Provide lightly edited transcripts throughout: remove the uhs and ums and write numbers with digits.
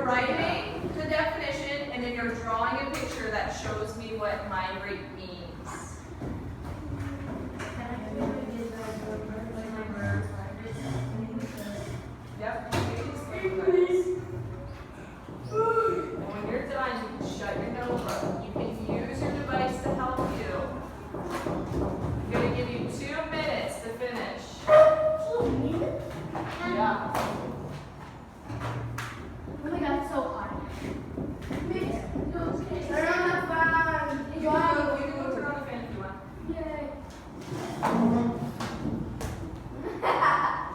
you're writing the definition and then you're drawing a picture that shows me what migrate means. Yep. And when you're done, you can shut your notebook. You can use your device to help you. I'm going to give you 2 minutes to finish. Yeah. Oh my God, it's so hot. Turn on the fan. You can go turn on the fan if you want. Yay.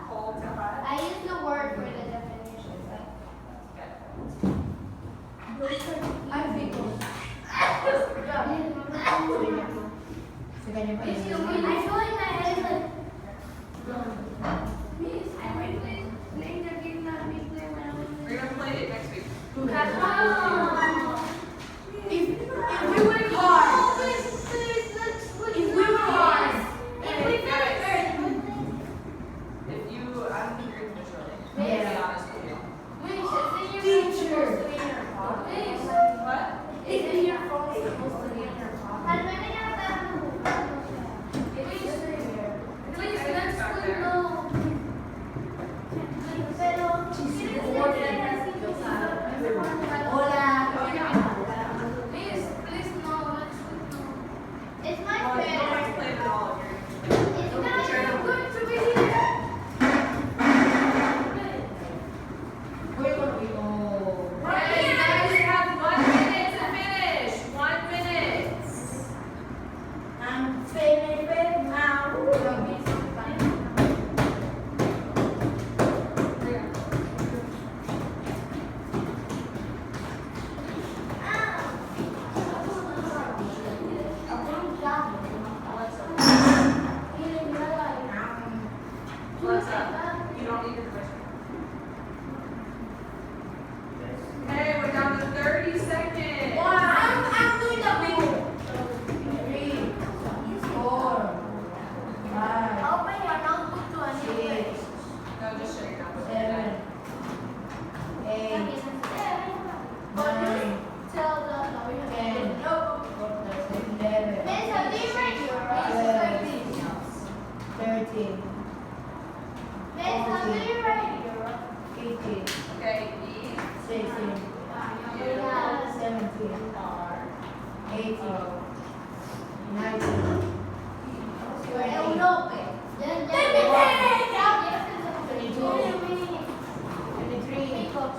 Hold to hot. I use the word for the definition. I think. I feel like my head is like. Miss, I might play playing the game that we play when I was. We're going to play it next week. If we work hard. If we work hard. If we finish early. If you, I don't think you're going to finish early. Yeah. To be honest with you. Miss, isn't your phone supposed to be in your pocket? Miss, What? isn't your phone supposed to be in your pocket? Please, let's go. Pero, hola. Please, no, let's go. It's my Oh, you don't have to pen. play it at all. It's not good to be here. Hey, you guys have 1 minute to finish. 1 minute. I'm finished now. What's up? You don't need your question. Okay, we're down to 30 seconds. I'm doing the video. 3, 4, 5, Open your notebook to a new 6, page. No, just show your number. 7, 8, But 9, just tell the 10, 11, Miss, how do you write your pieces like this? 13, Miss, how do you write your 15, Okay, E, 16, 17, 18, 19, 20, Europe. Then 22, 23, 24,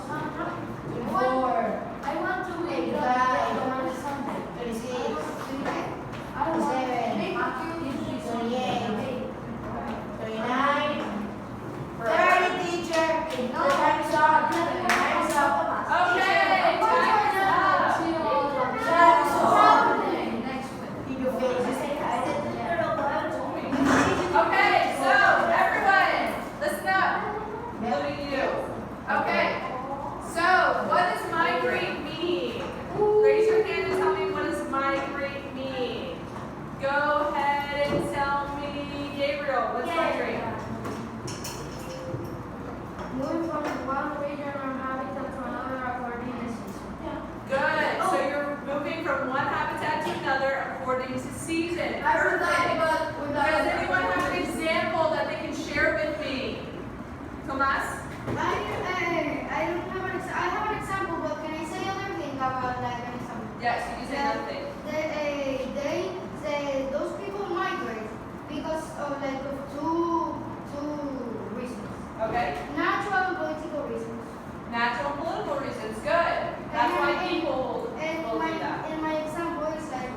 I want to make 25, 26, 27, 28, 29, 30, teacher. The time is up. The time is up. okay, time is up. Time is up. Keep your face. Okay, so everyone, listen up. Including you. Okay, so what does migrate mean? Raise your hand and tell me what does migrate mean. Go ahead and tell me, Gabriel, what's migrate? Moving from one region or habitat to another according to season. Good. So you're moving from one habitat to another according to season. Perfect. Does anyone have an example that they can share with me? Tomas? I have an example, but can I say other thing about like an example? Yes, you can say another thing. Those people migrate because of like of two reasons. Okay. Natural and political reasons. Natural and political reasons. Good. That's why people will do that. And my example is like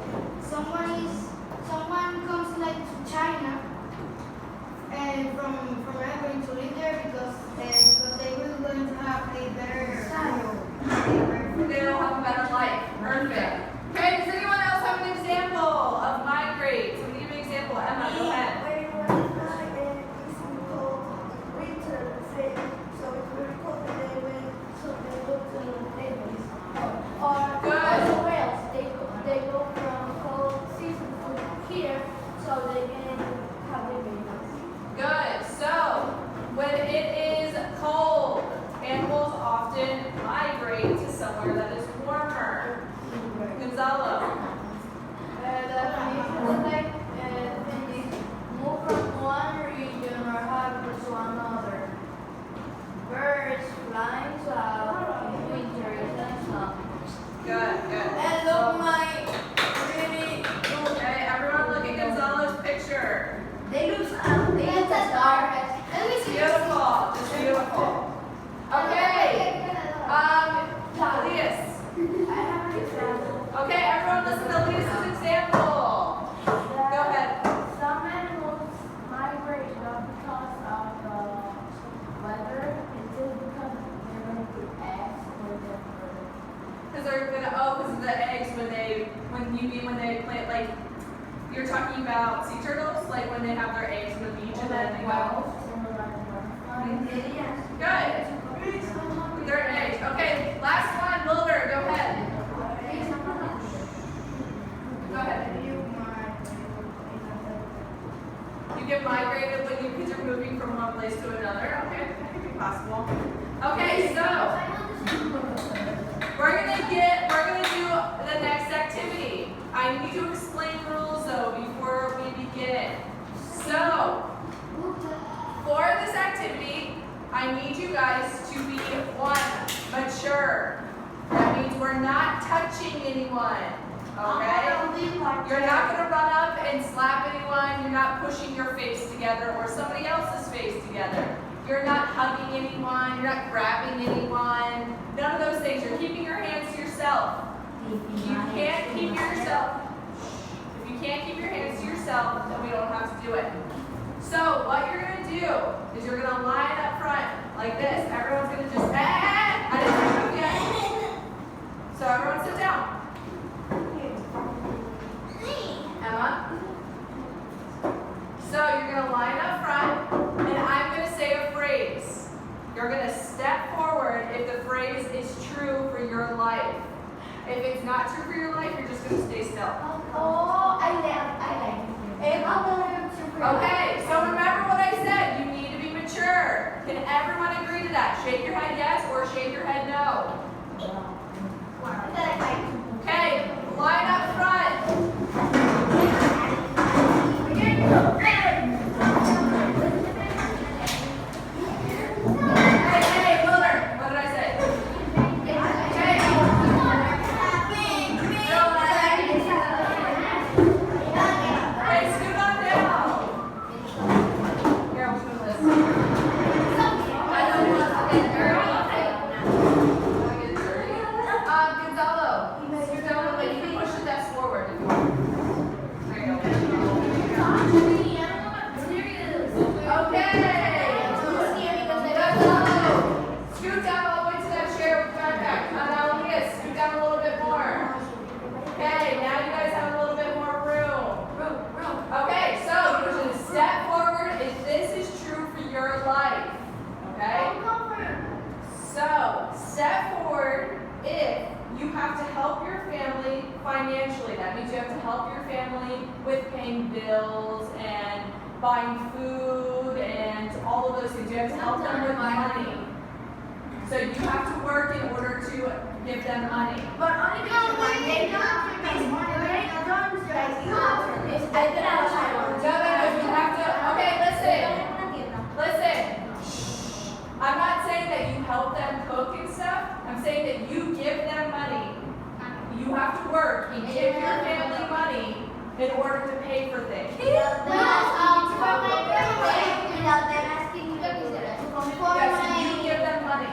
someone comes like to China and from going to live there because they were going to have a better They'll have a better life. Perfect. Okay, does anyone else have an example of migrate? So give me an example. Emma, go ahead. They go from cold season to here so they can have their babies. Good. So when it You're talking about sea turtles, like when they have their eggs on the beach and then they go. Good. Their eggs. Okay, last one, Mulder, go ahead. Go ahead. You get migrated when you kids are moving from one place to another. Okay, that could be possible. Okay, so we're gonna do the next activity. I need to explain rules though before we begin. So for this activity, I need you guys to be mature. That means we're not touching anyone. Okay? You're not going to run up and slap anyone. You're not pushing your face together or somebody else's face together. You're not hugging anyone. You're not grabbing anyone. None of those things. You're keeping your hands to yourself. If you can't keep your hands to yourself, then we don't have to do it. So what you're going to do is you're going to line up front like this. Everyone's going to just, I didn't move yet. So everyone sit down. Emma. So you're going to line up front, and I'm going to say a phrase. You're going to step forward if the phrase is true for your life. If it's not true for your life, you're just going to stay still. Okay, so remember what I said. You need to be mature. Can everyone agree to that? Shake your head yes or shake your head no. Okay, line up front. Hey, Miller, what did I say? Okay, scoot on down. Here, I'm just gonna listen. Gonzalo, but you can push the desk forward if you want. There you go. Okay. Scoot down all the way to that chair with the backpack. Now look at this. Scoot down a little bit more. Okay, now you guys have a little bit more room. Okay, so you're going to step forward if this is true for your life. Okay? So, step forward if you have to help your family financially. That means you have to help your family with paying bills and buying food and all of those things. You have to help them with money. So you have to work in order to give them money. But only because No, no, you have to. Okay, listen. I'm not saying that you help them cook and stuff. I'm saying that you give them money. You have to work and give your family money in order to pay for things. Yes, you give them money.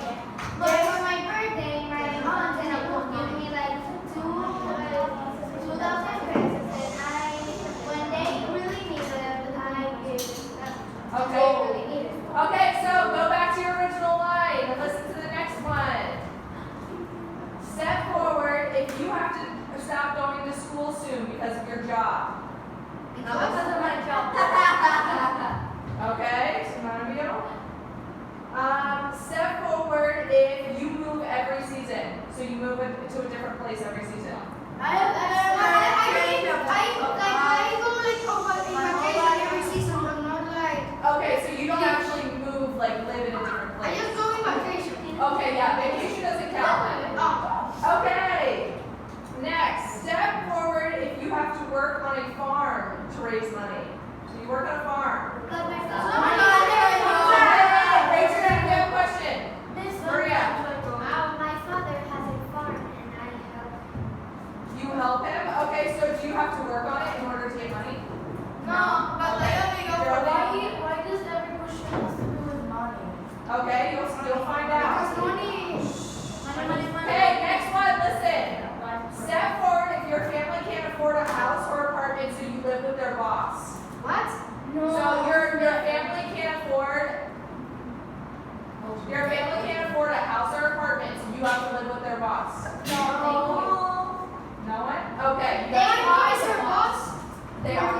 But for my birthday, my mom said it would give me like 2,000 pesos, and when they really need it, I give them. Okay. Okay, so go back to your original line and listen to the next one. Step forward if you have to stop going to school soon because of your job. Okay, so none of you. Step forward if you move every season. So you move to a different place every season. I go like over in vacation every season, but not like. Okay, so you don't actually move, like live in a different I place. just go on vacation. Okay, yeah, vacation doesn't count. Okay. Next, step forward if you have to work on a farm to raise money. So you work on a farm. Raise your hand if you have a question. Hurry up. My father has a farm and I help. You help him? Okay, so do you have to work on it in order to get money? No, but they only go for Why does every question has to do with money? Okay, you'll find out. money. Okay, next one, listen. Step forward if your family can't afford a house or apartment, so you live with their boss. What? So your family can't afford a house or apartment, so you have to live with their boss. No. No one? Okay. They are always her boss. They are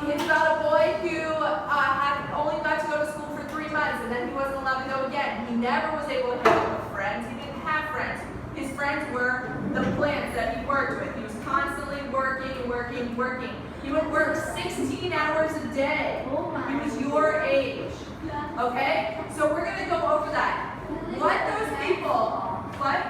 It's about a boy who had only got to go to school for 3 months, and then he wasn't allowed to go again. He never was able to hang out with friends. He didn't have friends. His friends were the plants that he worked with. He was constantly working. He would work 16 hours a day. He was your age. Okay? So we're going to go over that. What those people, what?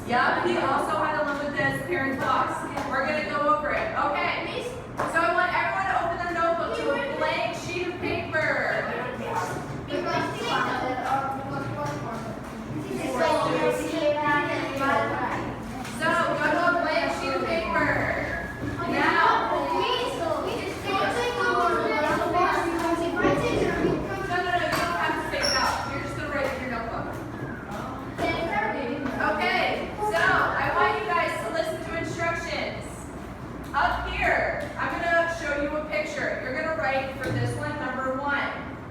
Yeah, he also had to live with his parents' box. We're going to go over it. Okay. So I want everyone to open their notebook to a blank sheet of paper. So go to a blank sheet of paper. Now. No, you don't have to take it out. You're just going to write it in your notebook. Okay, so I want you guys to listen to instructions. Up here, I'm going to show you a picture. You're going to write for this one, number 1.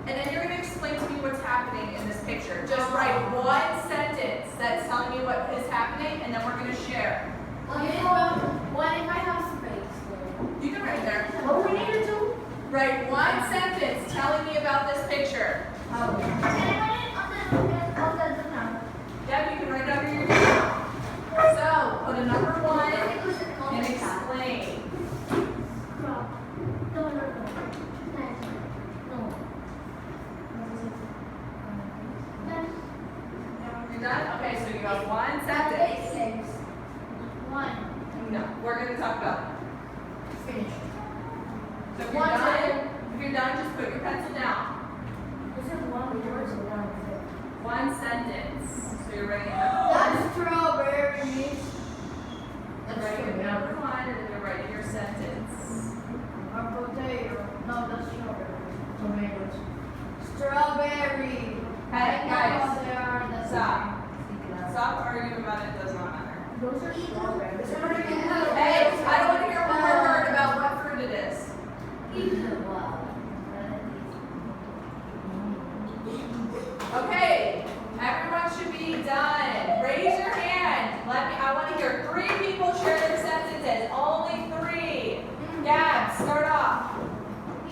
And then you're going to explain to me what's happening in this picture. Just write one sentence that's telling me what is happening, and then we're going to share. What if my house breaks? You can write there. What we need to do? Write one sentence telling me about this picture. Yep, you can write it over your name. So, put a number 1 and explain. You're done? Okay, so you have one sentence. No, we're going to talk about it. Finish. So if you're done, just put your pencil down. One sentence. So you're writing That's strawberries. number 1 and then you're writing your sentence. A potato. No, that's strawberry. Tomatoes. Strawberry. Hey, guys, They are the stop. Stop arguing about it, does not matter. Those are strawberries. Hey, I don't want to hear one more word about what fruit it is. Okay, everyone should be done. Raise your hand. I want to hear 3 people share their sentences. Only 3. Gab, start off.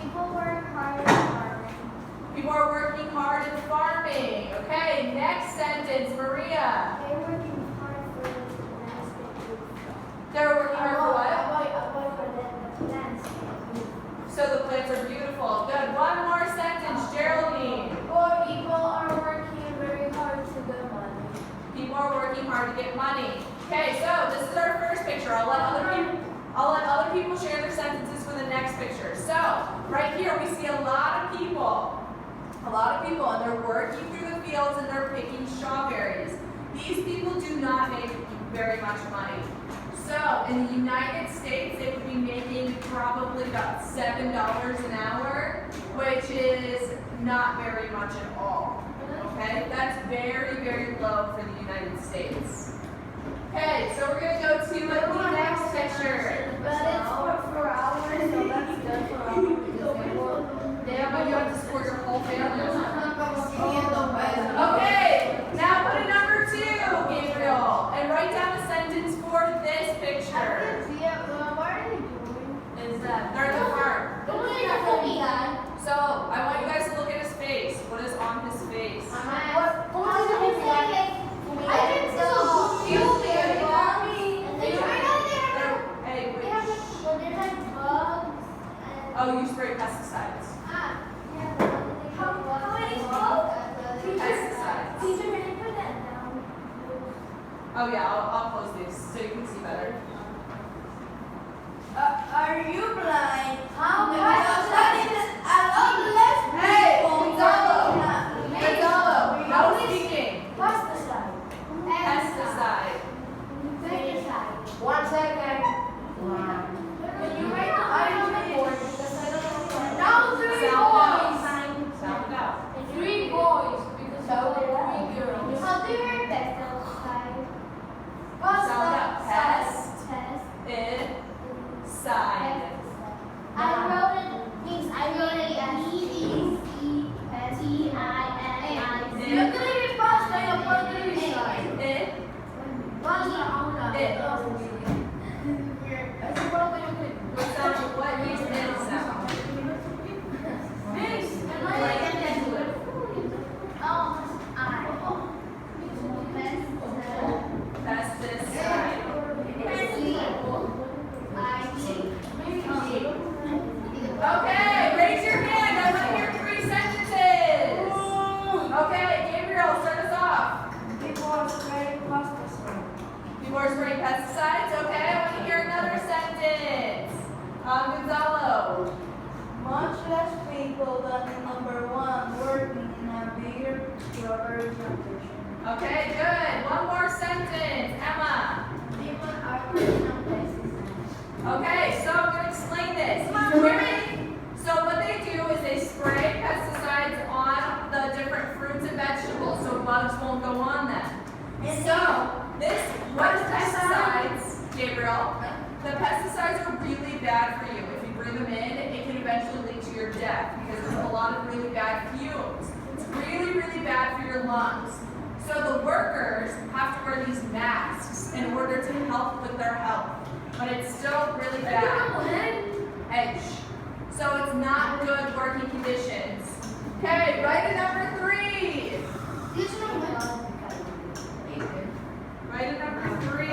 People work hard at farming. People are working hard in farming. Okay, next sentence, Maria. They're working hard for the landscape. They're working hard for what? For the landscape. So the plants are beautiful. Good. One more sentence, Geraldine. People are working very hard to get money. People are working hard to get money. Okay, so this is our first picture. I'll let other people share their sentences for the next picture. So right here we see a lot of people, and they're working through the fields and they're picking strawberries. These people do not make very much money. So in the United States, they would be making probably about $7 an hour, which is not very much at all. Okay, that's very, very low for the United States. Okay, so we're going to go to the next picture. But it's for hours, so that's good for hours. Yeah, but you have to support your whole family. Okay, now put a number 2, Gabriel, and write down a sentence for this picture. What are they doing? They're in the park. Guy. So I want you guys to look at his face. What is on his face? Hey, wait. Oh, you spray pesticides. Oh yeah, I'll close these so you can see better. Are you blind? Hey, Gonzalo! Gonzalo, no speaking. Pesticide. 1 second. Can you write the item on the board? Because I don't know. Now 3 boys. Sound it out. 3 boys. Because there were 3 girls. How do you write pesticide? Sound out. Pest. Pest. Inside. I wrote it as E-E-C-T-I-N-I-C. You're going to be pasta, you're going to be side. It. Pasta, It. people than number one working in a bigger strawberry plantation. Okay, good. One more sentence. Emma. People are working on pesticides. Okay, so I'm going to explain this. Hear me? So what they do is they spray pesticides on the different fruits and vegetables so bugs won't go on them. What is pesticides, Gabriel? The pesticides are really bad for you. If you breathe them in, it can eventually lead to your death because there's a lot of really bad fumes. It's really, really bad for your lungs. So the workers have to wear these masks in order to help with their health. But it's still really bad. Edge. So it's not good working conditions. Okay, write a number 3. Write a number 3.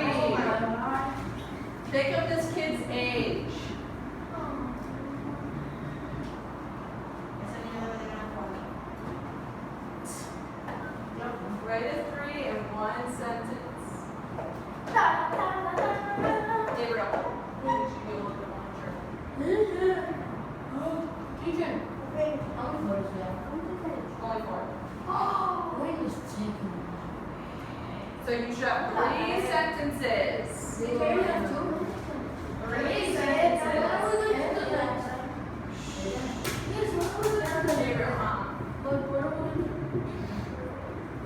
Think of this kid's age. Write a 3 in one sentence. Gabriel, you should be a little bit more mature. Keaton. Only 4. So you should have 3 sentences. 3 sentences. Gabriel,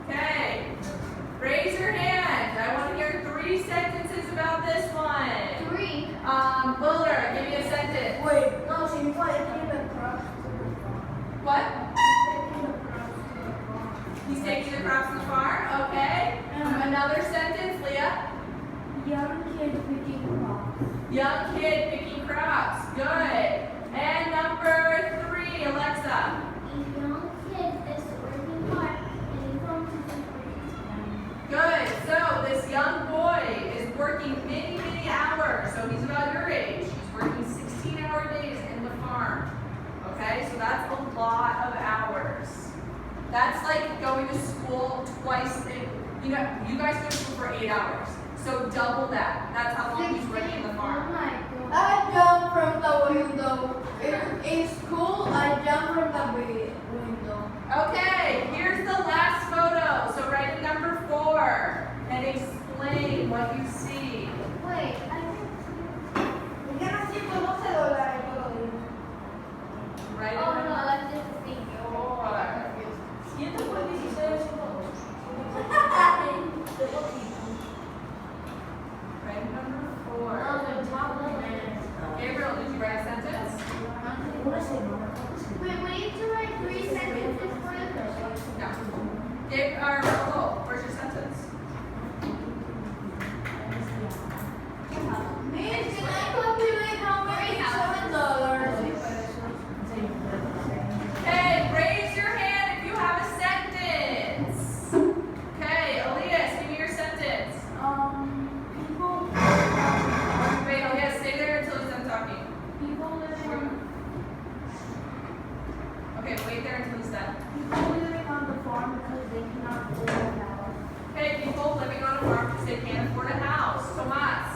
okay. Raise your hand. I want to hear 3 sentences about this one. 3. Wilder, give me a sentence. Wait, no, so you want to take the crops to the farm. What? Taking the crops to the farm. He's taking the crops to the farm. Okay. Another sentence, Leah. Young kid picking crops. Young kid picking crops. Good. And number 3, Alexa. A young kid is working hard and he comes to the Good. So this young boy is working many, many hours. So he's about your age. He's working 16-hour days in the farm. Okay, so that's a lot of hours. That's like going to school twice. You guys go to school for 8 hours. So double that. That's how long he's working in the farm. I jump from the window. In school, I jump from the window. Okay, here's the last photo. So write a number 4 and explain what you see. Wait, Write a Oh number no, that's just a thing. 4. Write number 4. Gabriel, did you write a sentence? wait, we need to write 3 sentences for this. No. Where's your sentence? Miss, can I calculate how many $7? Okay, raise your hand if you have a sentence. Okay, Elias, give me your sentence. People Wait, Elias, stay there until he's done talking. Okay, wait there until he's done. People living on the farm because they cannot afford a house. Okay, people living on a farm because they can't afford a house. Tomas.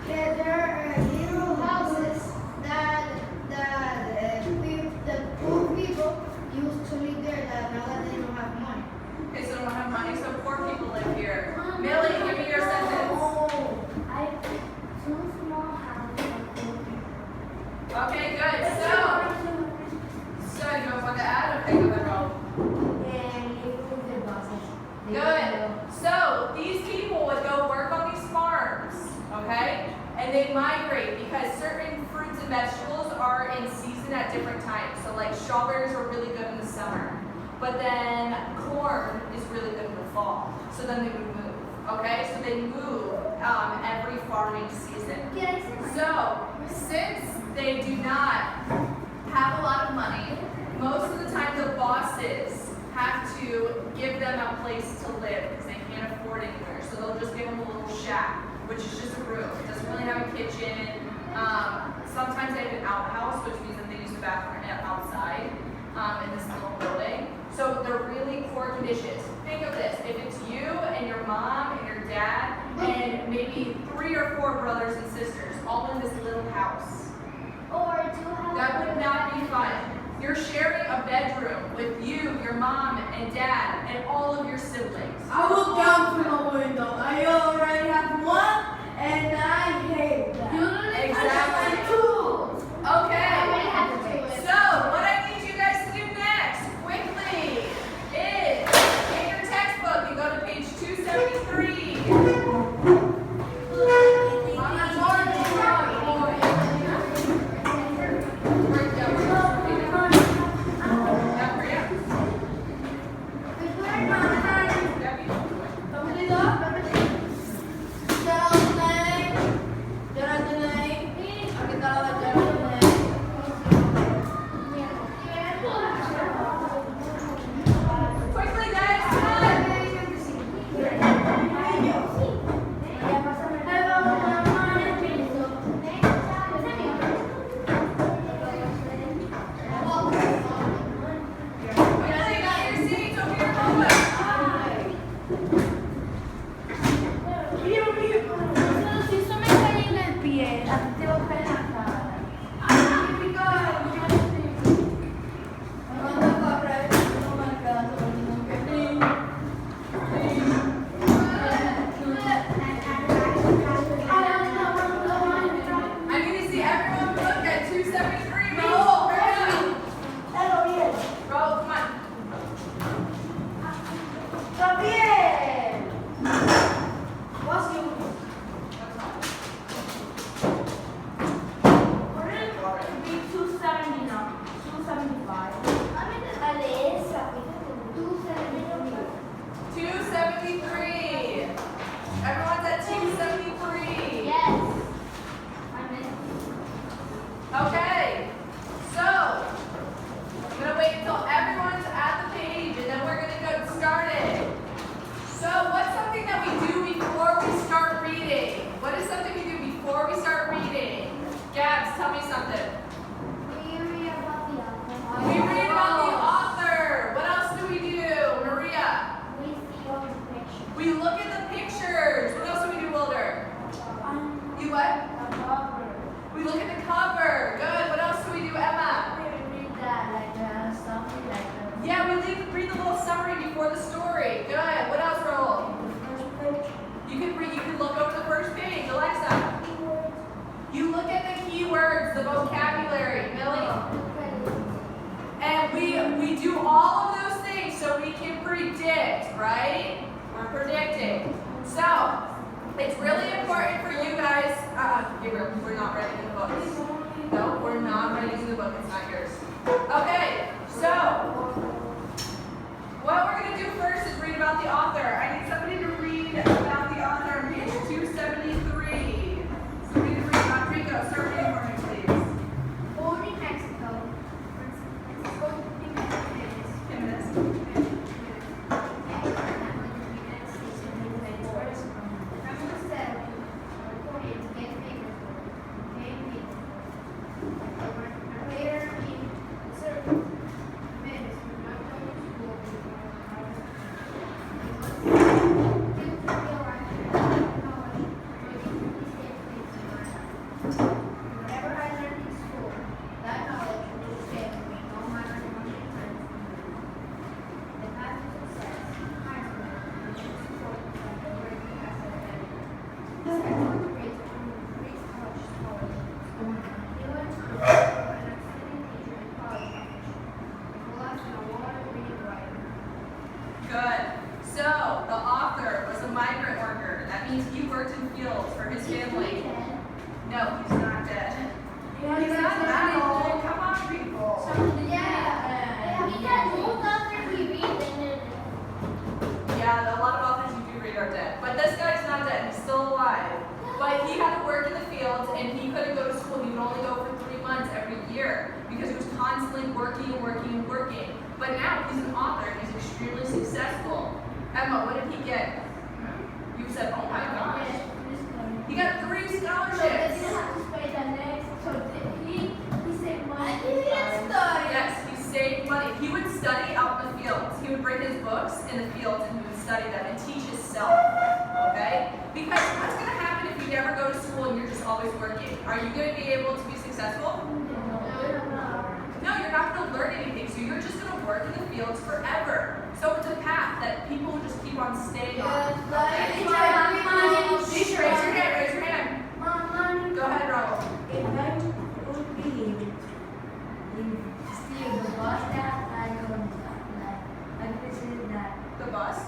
There are little houses that the poor people used to live there that now that they don't have money. Okay, so they don't have money, so poor people live here. Millie, give me your sentence. I picked 2 small houses for poor people. Okay, good. So you want to add? Okay, go ahead. Good. So these people would go work on these farms, okay? And they migrate because certain fruits and vegetables are in season at different times. So like strawberries are really good in the summer, but then corn is really good in the fall. So then they would move, okay? So they move every farming season. So since they do not have a lot of money, most of the time the bosses have to give them a place to live because they can't afford anywhere. So they'll just give them a little shack, which is just a room. It doesn't really have a kitchen. Sometimes they have an outhouse, which means that they use the bathroom outside in this little building. So they're really poor conditions. Think of this. If it's you and your mom and your dad and maybe 3 or 4 brothers and sisters all in this little house, Or do have That would not be fun. You're sharing a bedroom with you, your mom and dad, and all of your siblings. I look down from the window. I already have one, and I hate that. Exactly. Okay. So, what I need you guys to do next, quickly, is in your textbook, you go to page 273. Quickly, guys, come on. Quickly, get your seats over your homework. I need to see everyone look at 273. Roll, come on. Two 273. Everyone's at 273. Yes. Okay. So, I'm going to wait until everyone's at the page and then we're going to get started. So, what's something that we do before we start reading? What is something we do before we start reading? Gabs, tell me something. We read about the author. What else do we do? Maria? We look at the pictures. What else do we do, Wilder? You what? We look at the cover. Good. What else do we do, Emma? Yeah, read the little summary before the story. Good. What else, Raul? You can look over the first page. Alexa. You look at the keywords, the vocabulary. Millie? And we do all of those things so we can predict, right? We're predicting. So, it's really important for you guys. Gabriel, we're not writing the books. No, we're not writing the book. It's not yours. Okay, so what we're going to do first is read about the author. I need somebody to read about the author on page 273. Somebody to read. Rodrigo, start reading for me, please. Born in Mexico. 10 minutes. Whatever I learned in school, that knowledge will stay with me no matter how much it turns me. The path to success, high school, which is supported by the work as a better. This excellent grades from Greece College Scholarship. He went to school for an outstanding teacher in college official. He lost an award-winning writer. Good. So, the author was a migrant worker. That means he worked in fields for his family. No, he's not dead. He's not that old. Come on, people. Yeah, a lot of authors you do read are dead. But this guy's not dead. He's still alive. But he had to work in the fields, and he couldn't go to school. He would only go for 3 months every year because he was constantly working and working and working. But now he's an author, and he's extremely successful. Emma, what did he get? You said, oh my gosh. He got 3 scholarships. Yes, he saved money. He would study out in the fields. He would bring his books in the fields and he would study them and teach himself. Okay? Because what's going to happen if you never go to school and you're just always working? Are you going to be able to be successful? successful? No, you're not going to learn anything. So you're just going to work in the fields forever. So it's a path that people will just keep on staying on. Okay? Teacher, raise your hand. Raise your hand. Go ahead, Raul. If I would be still the bus that I consider that The bus.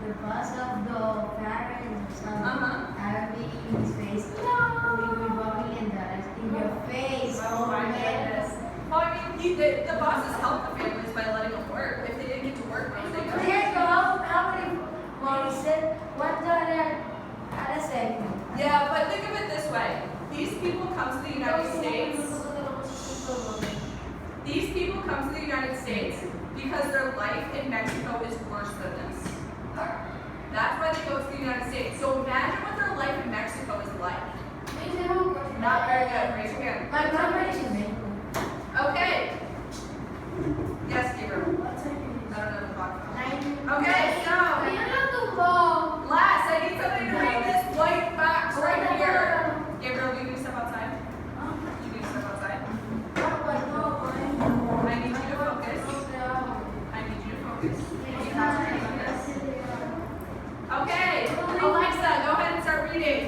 the bus of the parents I will be in his face. We will be bumping in your face. Oh my goodness. Well, I mean, the bosses help the families by letting them work. If they didn't get to work, maybe they could. Here's how many mommy said $1 second. Yeah, but think of it this way. These people come to the United States. These people come to the United States because their life in Mexico is worse than this. That's why they go to the United States. So imagine what their life in Mexico is like. Not very good. Raise your hand. My mom is me. Okay. Yes, Gabriel. I don't know the clock. Okay, so last, I need somebody to read this white box right here. Gabriel, you need to step outside. You need to step outside. I need you to focus. I need you to focus. You have to read this. Okay, Alexa, go ahead and start reading.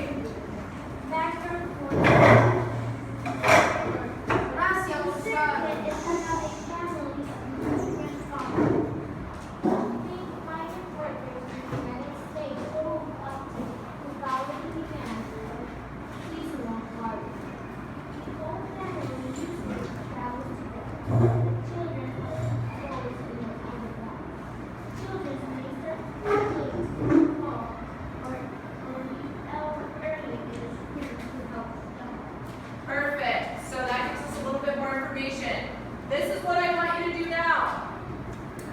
Perfect. So that gives us a little bit more information. This is what I want you to do now.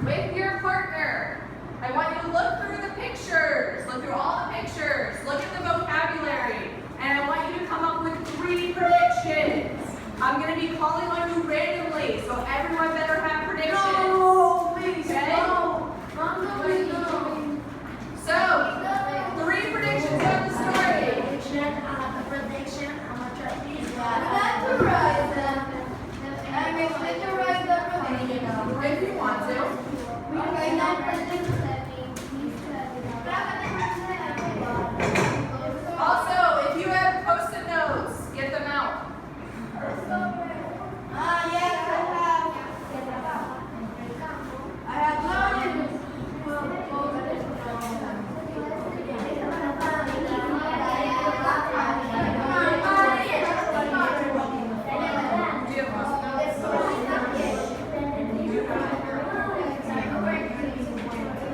With your partner, I want you to look through the pictures. Look through all the pictures. Look at the vocabulary. And I want you to come up with 3 predictions. I'm going to be calling on you randomly, so everyone better have predictions. No, please, Okay? no. Mom, no, please, no. So, 3 predictions of the story. Prediction. I'm gonna try these. Not to write them. I mean, let you write the prediction. If you want to. Okay, now prediction. Also, if you have post-it notes, get them out. Yes, I have. Do you have post-it notes?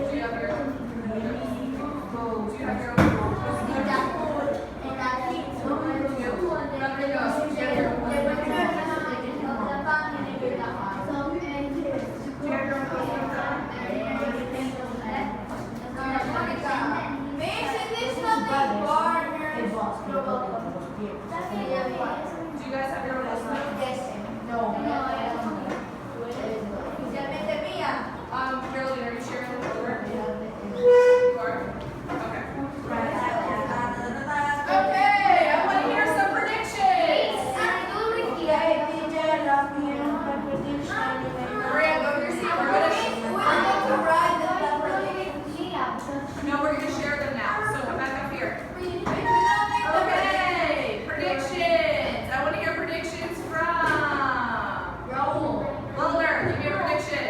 Do you have your Do you guys have your own post-it notes? Geraldine, are you sharing with the work? You are? Okay. Okay, I want to hear some predictions. Maria, go to your seat. We're going to share them now. So come back up here. Okay, predictions. I want to hear predictions from Wilder. Give me a prediction.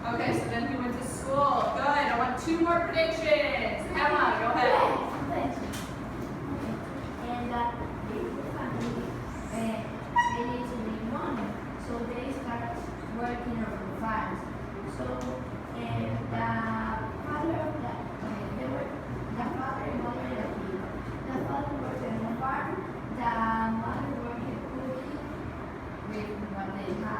Okay, so then he went to school. Good. I want 2 more predictions. Emma, go ahead. And they need to make money, so they start working on the farms. So and the father of the father and mother of the father worked on the farm, the mother worked cooking with what they had.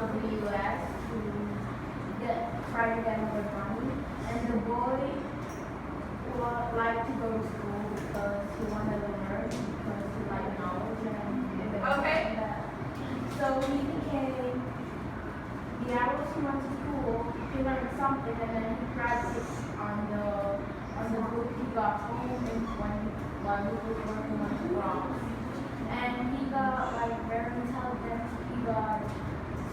of the U.S. to try to get more money, and the boy would like to go to school because he wanted to learn, because he liked knowledge and Okay. So he became, the hours he went to school, he learned something and then he practiced on the book he got home and while he was working on the Bronx. And he got like very intelligent, he got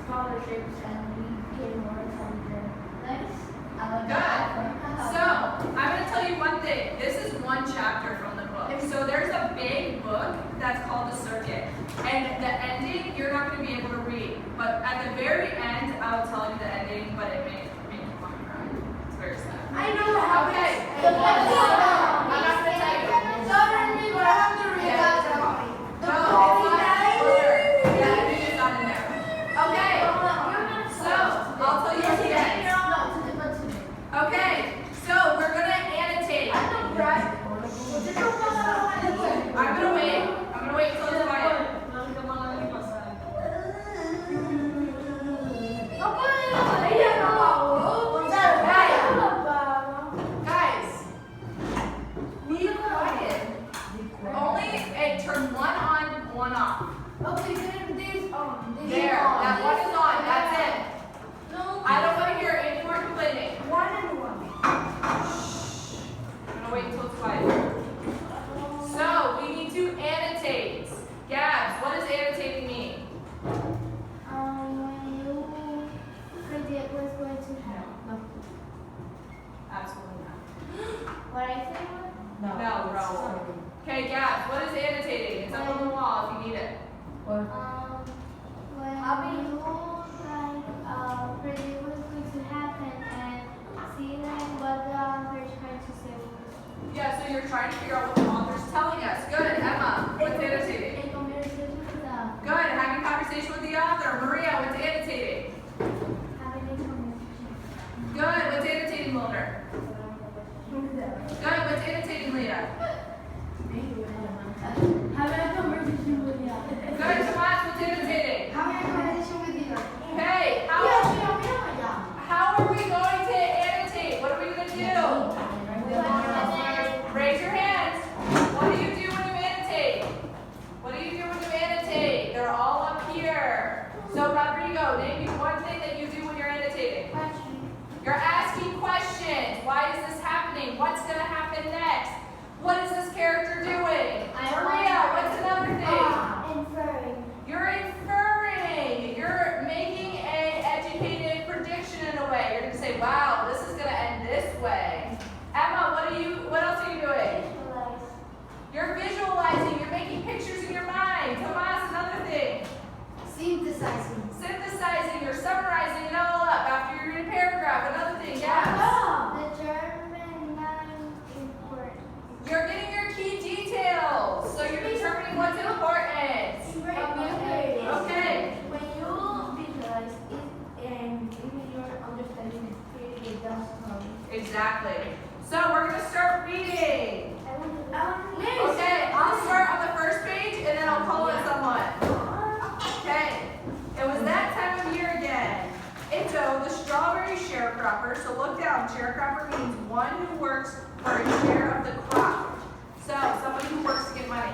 scholarships and he became more intelligent. Nice. Good. So, I'm going to tell you one thing. This is one chapter from the book. So, there's a big book that's called The Circuit. And the ending, you're not going to be able to read. But at the very end, I'll tell you the ending, but it may make you want to cry. It's very sad. I know how. Okay. The I'm not going to tell you. Sorry, me, but I have to read Yeah. that. No, it's not. Yeah, the ending is not in there. Okay. So, I'll tell you at the end. Okay. So, we're going to annotate. I'm going to wait. I'm going to wait until it's quiet. Guys, be quiet. Only turn one on, one off. Okay, then this on. There, that one is on. That's it. No. I don't want to hear any more complaining. One and one. I'm gonna wait until it's quiet. So we need to annotate. Gabs, what does annotating mean? When you predict what's going to happen. No. Absolutely not. What I say was? No, bro. Okay, Gabs, what is annotating? It's up on the wall if you need it. When you predict what's going to happen and see what the author is trying to say. Yeah, so you're trying to figure out what the author's telling us. Good, Emma, what's annotating? In conversation with the Good, having conversation with the author. Maria, what's annotating? having a conversation. Good, what's annotating, Mulder? Good, what's annotating, Leah? Having a conversation with the author. Good, Tomas, what's annotating? Having a conversation with you. Okay, how are we going to annotate? What are we going to do? Raise your hands. What do you do when you annotate? What do you do when you annotate? They're all up here. So Rodrigo, name me one thing that you do when you're annotating. You're asking questions. Why is this happening? What's going to happen next? What is this character doing? Maria, what's another thing? Inferring. You're inferring. You're making an educated prediction in a way. You're going to say, wow, this is going to end this way. Emma, what else are you doing? Visualize. You're visualizing. You're making pictures in your mind. Tomas, another thing. Synthesizing. Synthesizing. You're summarizing it all up after you read a paragraph. Another thing, yes. The German line important. You're getting your key details. So you're determining what's important. Okay. When you visualize it and even your understanding is creating a dance story. Exactly. So we're going to start reading. Okay, I'll start on the first page and then I'll call on someone. Okay. It was that time of year again. Ito, the strawberry sharecropper. So look down. Sharecropper means one who works for a share of the crop. So somebody who works to get money.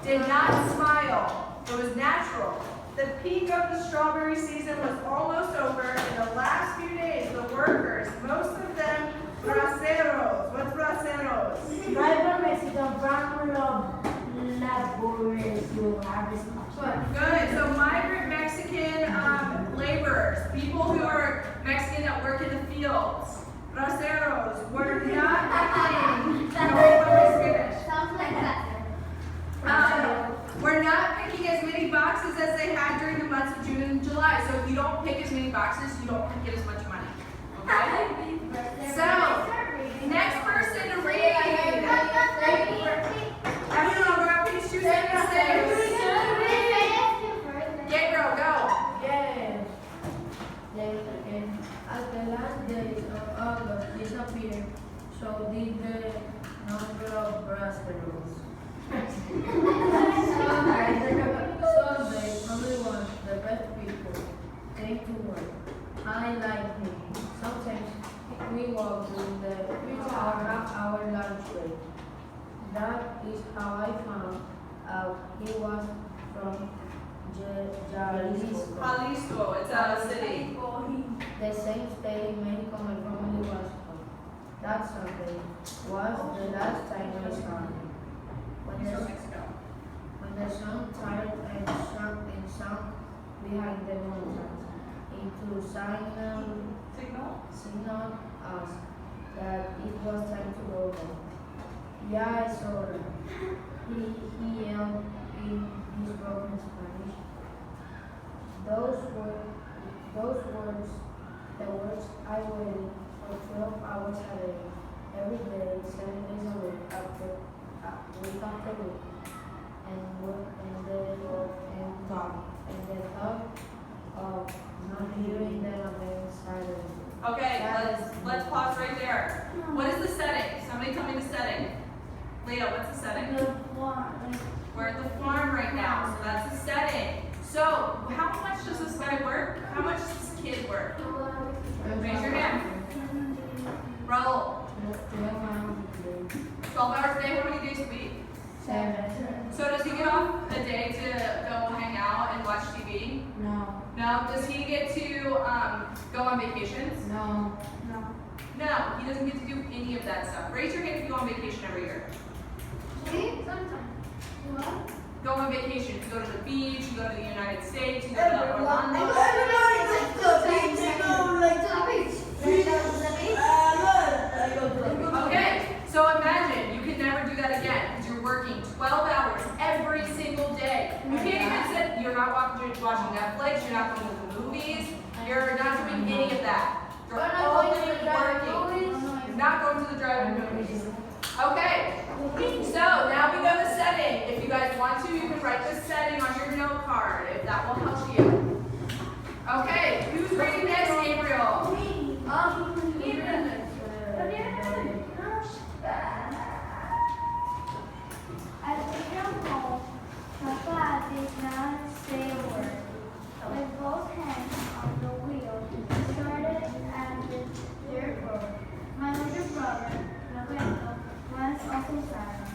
Did not smile. It was natural. The peak of the strawberry season was almost over. In the last few days, the workers, most of them braceros. What's braceros? Driver Mexican farmer laborers who harvest crops. Good. So migrant Mexican laborers, people who are Mexican that work in the fields. Braceros were not picking. Sounds like that. We're not picking as many boxes as they had during the months of June and July. So if you don't pick as many boxes, you don't get as much money. Okay? So, next person to read. Everyone, we're on page 276. Gabriel, go. Yes. At the last days of August disappeared, so did the country. That is how I found out he was from Jalisco, Jalisco, it's a city. the same state in Mexico my family was from. That Sunday was the last time I saw him. When He's the, from Mexico. when the sun tired and sunk behind the mountains into signal us that it was time to go home. Yeah, I saw him. He yelled in his broken Spanish. Those words, the words I waited for 12 hours a day, every day, 7 days a week after week, and work and the thought of not hearing them again silently. Okay, let's pause right there. What is the setting? Somebody tell me the setting. Leo, what's the setting? We're at the farm right now, so that's the setting. So, how much does this guy work? How much does this kid work? Raise your hand. Raul. 12 hours a day, how many days a week? 7. So does he get off a day to go hang out and watch TV? No. No. Does he get to go on vacations? No. No, he doesn't get to do any of that stuff. Raise your hand if you go on vacation every year. Go on vacation. You go to the beach, you go to the United States, you go to Orlando. Okay, so imagine you can never do that again because you're working 12 hours every single day. You can't even sit, you're not watching Netflix, you're not going to the movies, you're not doing any of that. You're only working. You're not going to the drive-in movies. Okay, so now we know the setting. If you guys want to, you can write the setting on your note card if that will help you. Okay, who's reading next, Gabriel? As we drove home, Papa did not say a word. With both hands on the wheel, he started at the dirt road. My older brother, Roberto, was also silent.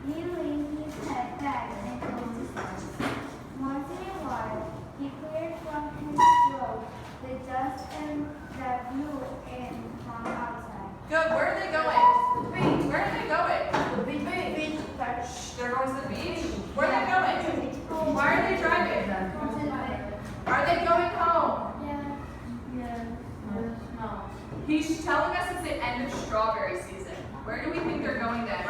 He leaned his head back and closed his eyes. Once in a while, he cleared from his throat the dust and that blew in from outside. Good, where are they going? Where are they going? Shh, they're going to the beach? Where are they going? Why are they driving? Are they going home? No. He's telling us it's the end of strawberry season. Where do we think they're going then?